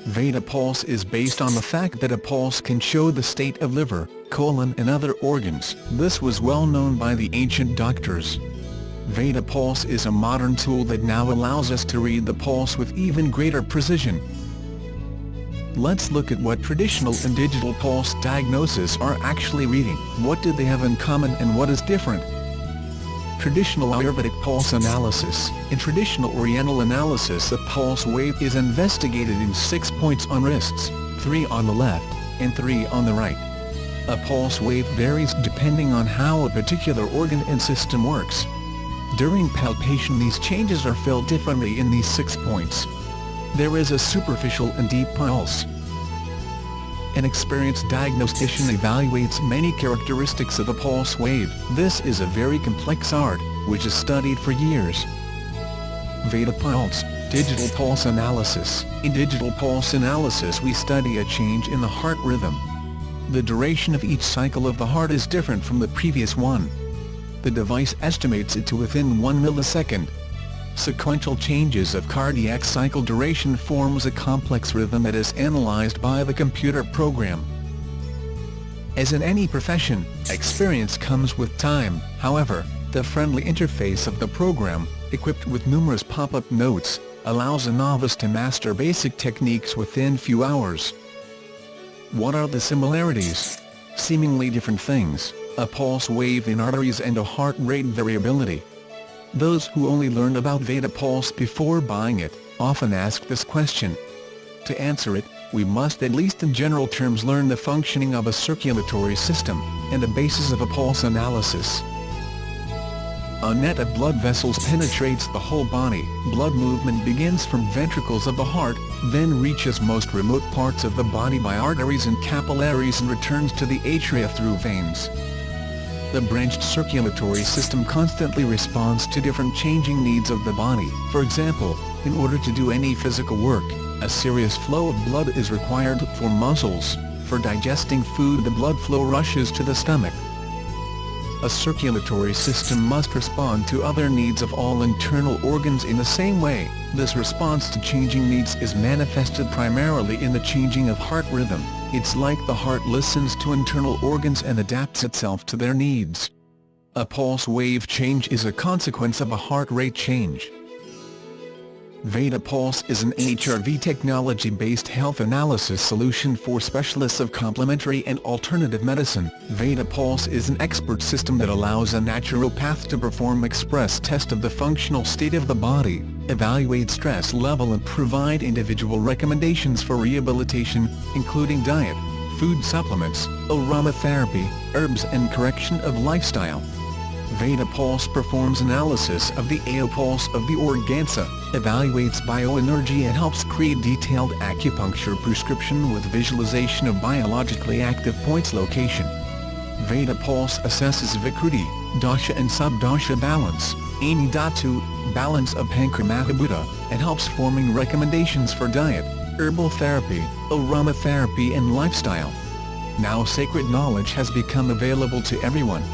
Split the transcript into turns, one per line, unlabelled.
Veda Pulse is based on the fact that a pulse can show the state of liver, colon and other organs. This was well known by the ancient doctors. Veda Pulse is a modern tool that now allows us to read the pulse with even greater precision. Let's look at what traditional and digital pulse diagnosis are actually reading. What do they have in common and what is different? Traditional Ayurvedic pulse analysis. In traditional Oriental analysis, a pulse wave is investigated in 6 points on wrists, 3 on the left, and 3 on the right. A pulse wave varies depending on how a particular organ and system works. During palpation, these changes are felt differently in these 6 points. There is a superficial and deep pulse. An experienced diagnostician evaluates many characteristics of a pulse wave. This is a very complex art, which is studied for years. Veda Pulse, digital pulse analysis. In digital pulse analysis, we study a change in the heart rhythm. The duration of each cycle of the heart is different from the previous one. The device estimates it to within 1 millisecond. Sequential changes of cardiac cycle duration forms a complex rhythm that is analyzed by the computer program. As in any profession, experience comes with time. However, the friendly interface of the program, equipped with numerous pop-up notes, allows a novice to master basic techniques within few hours. What are the similarities? Seemingly different things: a pulse wave in arteries and a heart rate variability. Those who only learn about Veda Pulse before buying it often ask this question. To answer it, we must at least in general terms learn the functioning of a circulatory system, and the basis of a pulse analysis. A net of blood vessels penetrates the whole body. Blood movement begins from ventricles of the heart, then reaches most remote parts of the body by arteries and capillaries and returns to the atria through veins. The branched circulatory system constantly responds to different changing needs of the body. For example, in order to do any physical work, a serious flow of blood is required for muscles. For digesting food, the blood flow rushes to the stomach. A circulatory system must respond to other needs of all internal organs in the same way. This response to changing needs is manifested primarily in the changing of heart rhythm. It's like the heart listens to internal organs and adapts itself to their needs. A pulse wave change is a consequence of a heart rate change. Veda Pulse is an HRV technology-based health analysis solution for specialists of complementary and alternative medicine. Veda Pulse is an expert system that allows a naturopath to perform express test of the functional state of the body, evaluate stress level and provide individual recommendations for rehabilitation, including diet, food supplements, aromatherapy, herbs and correction of lifestyle. Veda Pulse performs analysis of the pulse of the organza, evaluates bioenergy and helps create detailed acupuncture prescription with visualization of biologically active points location. Veda Pulse assesses Vikruti, Dasha and Subdasha balance, Ani Dhatu, balance of Pancreamata, and helps forming recommendations for diet, herbal therapy, aromatherapy and lifestyle. Now sacred knowledge has become available to everyone.